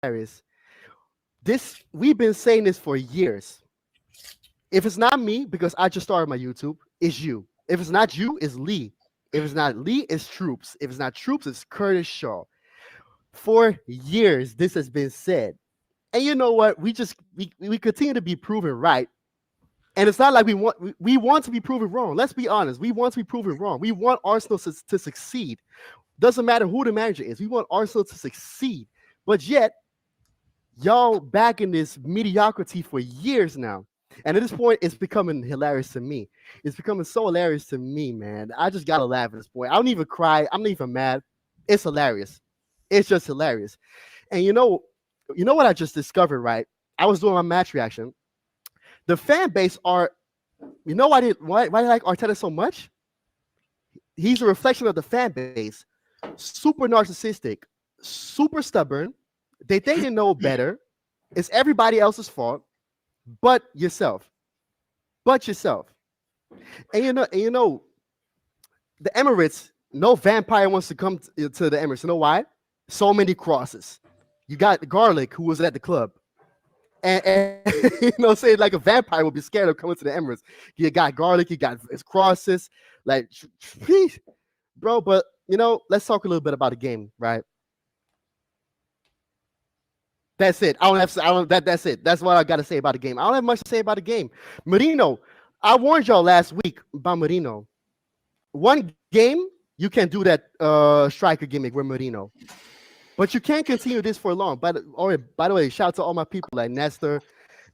hilarious. This we've been saying this for years. If it's not me, because I just started my YouTube, it's you. If it's not you, it's Lee. If it's not Lee, it's Troops. If it's not Troops, it's Curtis Shaw. For years, this has been said. And you know what? We continue to be proven right. And it's not like we want to be proven wrong. Let's be honest. We want to be proven wrong. We want Arsenal to succeed. Doesn't matter who the manager is. We want Arsenal to succeed. But yet, y'all back in this mediocrity for years now. And at this point, it's becoming hilarious to me. It's becoming so hilarious to me, man. I just gotta laugh at this point. I don't even cry. I'm not even mad. It's hilarious. It's just hilarious. And you know what I just discovered, right? I was doing my match reaction. The fan base are, why I like Arteta so much? He's a reflection of the fan base. Super narcissistic, super stubborn. They think they know better. It's everybody else's fault, but yourself. But yourself. And you know, the Emirates, no vampire wants to come to the Emirates. You know why? So many crosses. You got Garlic, who was at the club. And say like a vampire would be scared of coming to the Emirates. You got Garlic, you got his crosses. Like, bro, but let's talk a little bit about the game, right? That's it. That's it. That's what I got to say about the game. I don't have much to say about the game. Marino, I warned y'all last week about Marino. One game, you can do that striker gimmick with Marino. But you can't continue this for long. By the way, shout out to all my people like Nestor,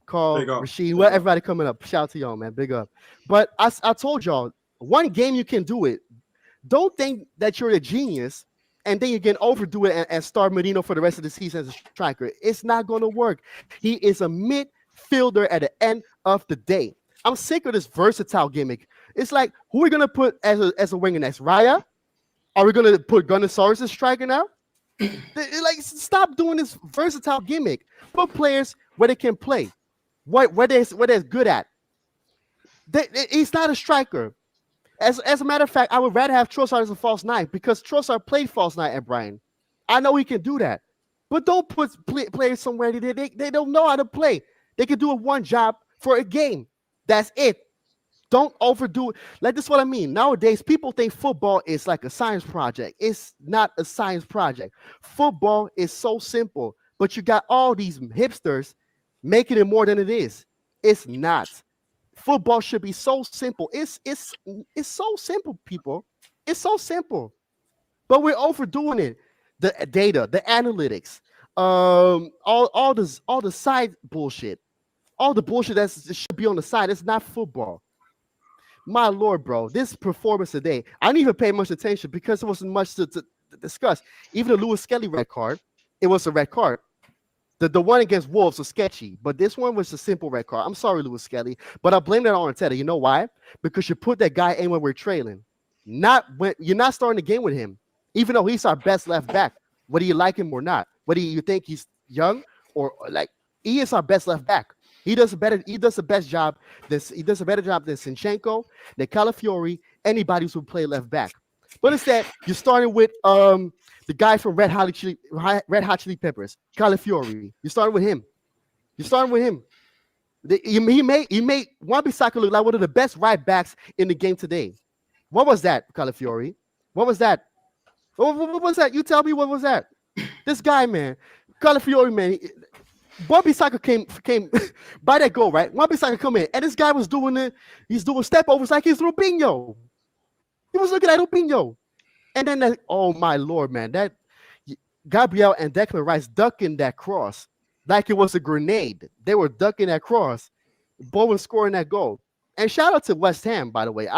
Carl, Rashid, everybody coming up. Shout out to y'all, man. Big up. But I told y'all, one game you can do it. Don't think that you're a genius and then you can overdo it and start Marino for the rest of the season as a striker. It's not going to work. He is a midfielder at the end of the day. I'm sick of this versatile gimmick. It's like, who are we going to put as a winger next? Raya? Are we going to put Gunnasaurus as striker now? Like, stop doing this versatile gimmick. Put players where they can play, where they're good at. He's not a striker. As a matter of fact, I would rather have Trossard as a false nine because Trossard played false nine at Brighton. I know he can do that, but don't put players somewhere they don't know how to play. They can do one job for a game. That's it. Don't overdo it. Like, this is what I mean. Nowadays, people think football is like a science project. It's not a science project. Football is so simple, but you got all these hipsters making it more than it is. It's not. Football should be so simple. It's so simple, people. It's so simple. But we're overdoing it. The data, the analytics, all the side bullshit. All the bullshit that should be on the side. It's not football. My Lord, bro, this performance today, I didn't even pay much attention because there wasn't much to discuss. Even the Lewis-Skelly red card, it was a red card. The one against Wolves was sketchy, but this one was a simple red card. I'm sorry, Lewis-Skelly, but I blame that on Arteta. You know why? Because you put that guy in when we're trailing. Not when you're not starting the game with him, even though he's our best left back. Whether you like him or not, whether you think he's young or like, he is our best left back. He does a better job than Zinchenko, than Calafiori, anybody who play left back. But instead, you're starting with the guy from Red Hot Chili Peppers, Calafiori. You're starting with him. He made Wan-Bissaka look like one of the best right backs in the game today. What was that, Calafiori? What was that? What was that? You tell me, what was that? This guy, man, Calafiori, man. Wan-Bissaka came by that goal, right? Wan-Bissaka come in, and this guy was he's doing step overs like he's Rubinho. He was looking at Rubinho. And then, oh my Lord, man, that Gabriel and Declan Rice ducking that cross like it was a grenade. They were ducking that cross. Bowen scoring that goal. And shout out to West Ham, by the way.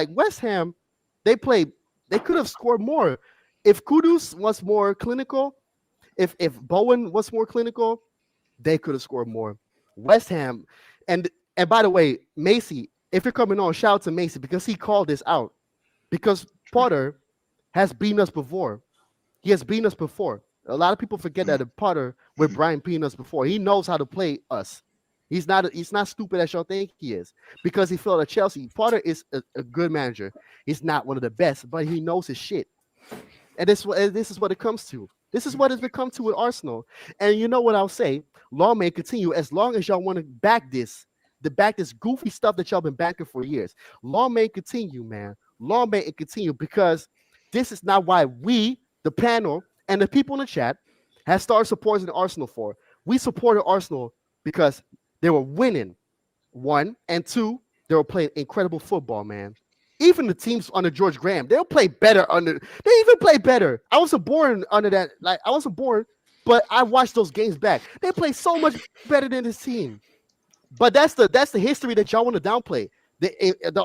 West Ham, they could have scored more. If Kudus was more clinical, if Bowen was more clinical, they could have scored more. West Ham, and by the way, Macy, if you're coming on, shout out to Macy because he called this out. Because Potter has beaten us before. He has beaten us before. A lot of people forget that Potter with Brian beaten us before. He knows how to play us. He's not stupid as y'all think he is. Because he fell at Chelsea. Potter is a good manager. He's not one of the best, but he knows his shit. And this is what it comes to. This is what it's become to with Arsenal. And you know what I'll say? Law may continue as long as y'all want to back this, back this goofy stuff that y'all been backing for years. Law may continue, man. Law may continue because this is not why we, the panel, and the people in the chat have started supporting Arsenal for. We supported Arsenal because they were winning, one, and two, they were playing incredible football, man. Even the teams under George Graham, they'll play better under. They even play better. I wasn't born under that. Like I wasn't born, but I watched those games back. They play so much better than this team. But that's the history that y'all want to downplay. The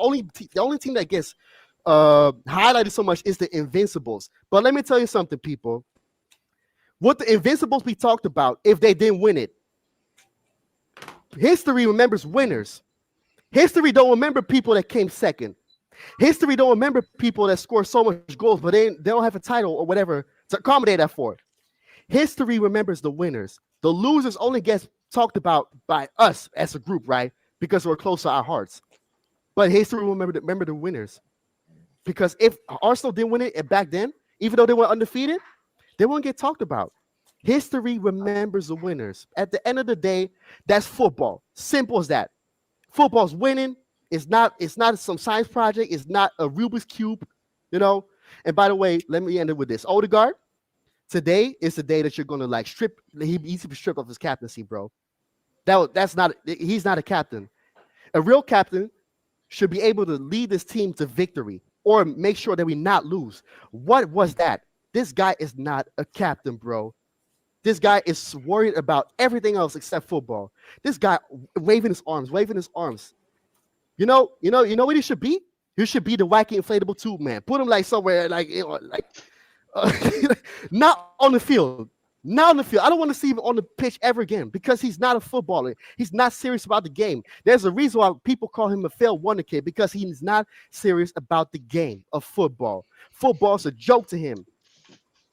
only team that gets highlighted so much is the Invincibles. But let me tell you something, people. What the Invincibles we talked about if they didn't win it. History remembers winners. History don't remember people that came second. History don't remember people that score so much goals, but they don't have a title or whatever to accommodate that for. History remembers the winners. The losers only gets talked about by us as a group, right? Because we're close to our hearts. But history will remember the winners. Because if Arsenal didn't win it back then, even though they were undefeated, they won't get talked about. History remembers the winners. At the end of the day, that's football. Simple as that. Football's winning. It's not some science project. It's not a Rubik's Cube, you know. And by the way, let me end it with this. Odegaard, today is the day that you're gonna like strip. He's to be stripped of his captaincy, bro. He's not a captain. A real captain should be able to lead this team to victory or make sure that we not lose. What was that? This guy is not a captain, bro. This guy is worried about everything else except football. This guy waving his arms. You know what he should be? He should be the wacky inflatable tube man. Put him like somewhere not on the field. Not on the field. I don't want to see him on the pitch ever again because he's not a footballer. He's not serious about the game. There's a reason why people call him a failed wonder kid because he's not serious about the game of football. Football's a joke to him.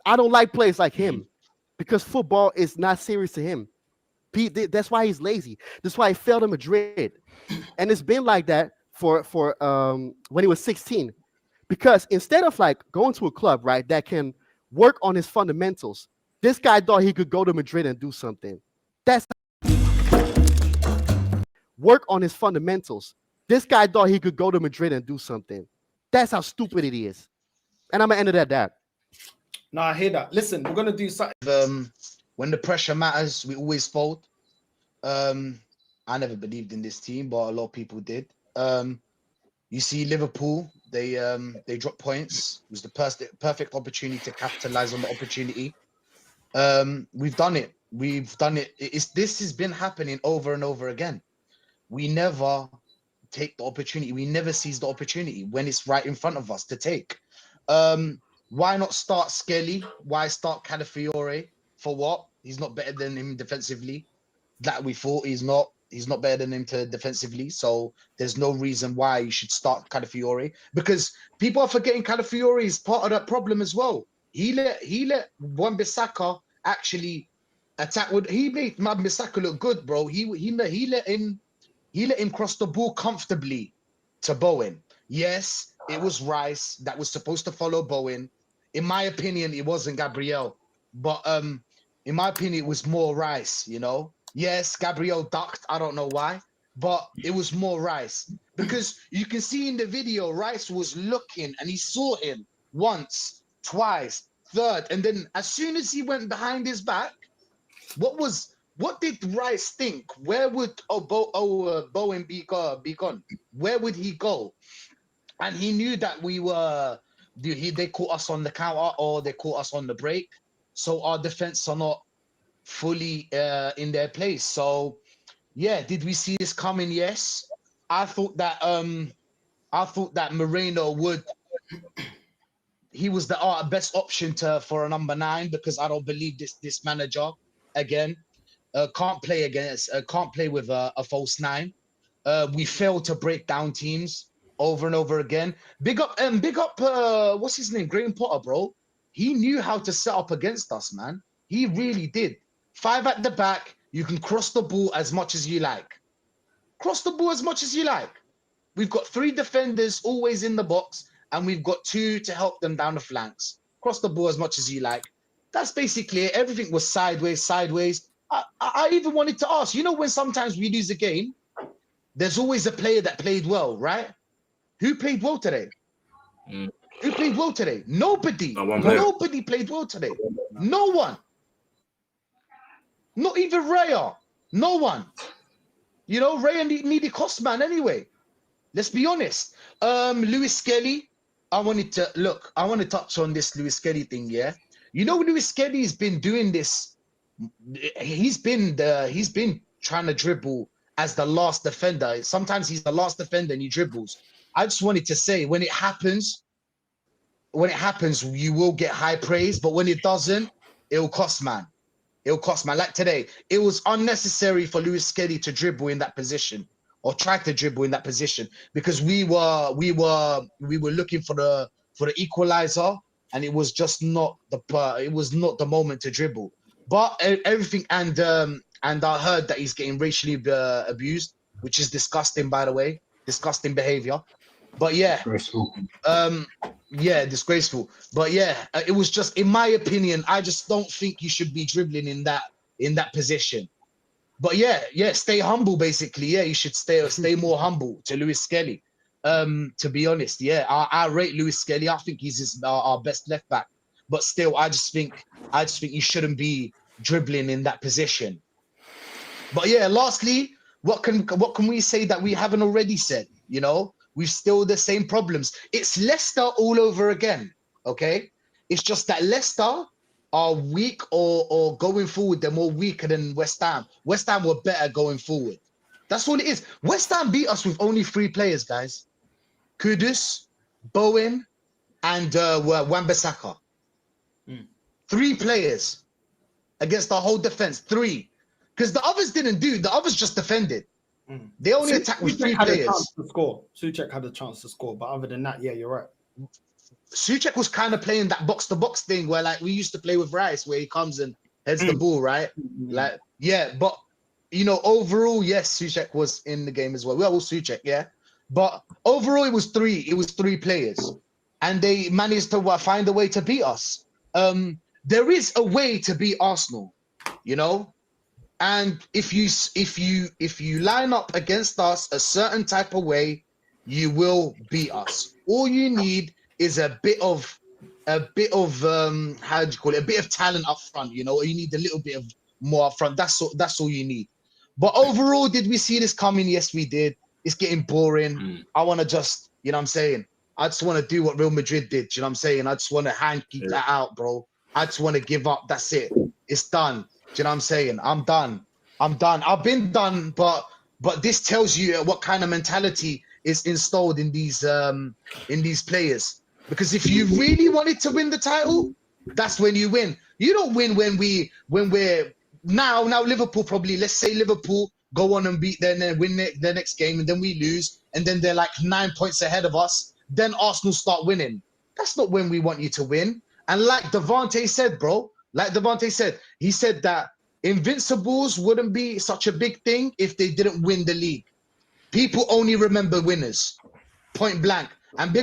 I don't like players like him because football is not serious to him. That's why he's lazy. That's why he failed in Madrid. And it's been like that for when he was 16. Because instead of like going to a club, right, that can work on his fundamentals, this guy thought he could go to Madrid and do something. That's work on his fundamentals. This guy thought he could go to Madrid and do something. That's how stupid it is. And I'm gonna end it at that. No, I hear that. Listen, we're gonna do something. When the pressure matters, we always fold. I never believed in this team, but a lot of people did. You see Liverpool, they dropped points. It was the perfect opportunity to capitalize on the opportunity. We've done it. This has been happening over and over again. We never take the opportunity. We never seize the opportunity when it's right in front of us to take. Why not start Skelly? Why start Calafiore? For what? He's not better than him defensively. That we thought he's not. He's not better than him defensively. So there's no reason why you should start Calafiore, because people are forgetting Calafiore is part of that problem as well. He let Wan-Bissaka actually attack. He made Wan-Bissaka look good, bro. He let him cross the ball comfortably to Bowen. Yes, it was Rice that was supposed to follow Bowen. In my opinion, it wasn't Gabriel, but in my opinion, it was more Rice. You know. Yes, Gabriel ducked. I don't know why, but it was more Rice, because you can see in the video, Rice was looking and he saw him once, twice, third, and then as soon as he went behind his back, what did Rice think? Where would Bowen be gone? Where would he go? And he knew that they caught us on the counter or they caught us on the break, so our defense are not fully in their place. So yeah, did we see this coming? Yes. I thought that Moreno he was the best option for a number 9, because I don't believe this manager again can't play with a false 9. We failed to break down teams over and over again. Big up what's his name, Graham Potter, bro. He knew how to set up against us, man. He really did. 5 at the back, you can cross the ball as much as you like. Cross the ball as much as you like. We've got 3 defenders always in the box, and we've got 2 to help them down the flanks. Cross the ball as much as you like. That's basically it. Everything was sideways. I even wanted to ask, you know, when sometimes we lose a game, there's always a player that played well, right? Who played well today? Who played well today? Nobody. Nobody played well today. No one. Not even Raya. No one. You know, Raya needed cost man anyway. Let's be honest. Lewis-Skelly, I want to touch on this Lewis-Skelly thing, yeah? You know, Lewis-Skelly's been doing this. He's been trying to dribble as the last defender. Sometimes he's the last defender and he dribbles. I just wanted to say, when it happens, you will get high praise, but when it doesn't, it'll cost, man. It'll cost, man. Like today, it was unnecessary for Lewis-Skelly to dribble in that position or try to dribble in that position because we were looking for the equalizer, and it was just not the moment to dribble. But everything, and I heard that he's getting racially abused, which is disgusting, by the way, disgusting behavior. But yeah, disgraceful. Disgraceful. But yeah, it was just, in my opinion, I just don't think you should be dribbling in that position. But yeah, stay humble. Basically, yeah, you should stay more humble to Lewis-Skelly. To be honest, yeah, I rate Lewis-Skelly. I think he's our best left back. But still, I just think you shouldn't be dribbling in that position. But yeah, lastly, what can we say that we haven't already said? You know, we've still the same problems. It's Leicester all over again. Okay, it's just that Leicester are weak or going forward. They're more weaker than West Ham. West Ham were better going forward. That's all it is. West Ham beat us with only 3 players, guys. Kudus, Bowen, and Wan-Bissaka. 3 players against the whole defense. 3. Because the others didn't do. The others just defended. They only attacked with 3 players. Souček had a chance to score, but other than that, yeah, you're right. Souček was kind of playing that box-to-box thing where, like, we used to play with Rice, where he comes and heads the ball, right? Like, yeah, but, you know, overall, yes, Souček was in the game as well. Well, Souček, yeah. But overall, it was 3 players. And they managed to find a way to beat us. There is a way to beat Arsenal, you know? And if you line up against us a certain type of way, you will beat us. All you need is a bit of how do you call it? A bit of talent up front, you know. You need a little bit of more up front. That's all you need. But overall, did we see this coming? Yes, we did. It's getting boring. I want to just, you know what I'm saying? I just want to do what Real Madrid did. You know what I'm saying? I just want to keep that out, bro. I just want to give up. That's it. It's done. Do you know what I'm saying? I'm done. I've been done, but this tells you what kind of mentality is installed in these players. Because if you really wanted to win the title, that's when you win. You don't win when we're now Liverpool probably, let's say Liverpool go on and beat them and win their next game, and then we lose, and then they're like 9 points ahead of us. Then Arsenal start winning. That's not when we want you to win. And like Devante said, bro, he said that Invincibles wouldn't be such a big thing if they didn't win the league. People only remember winners, point blank. And big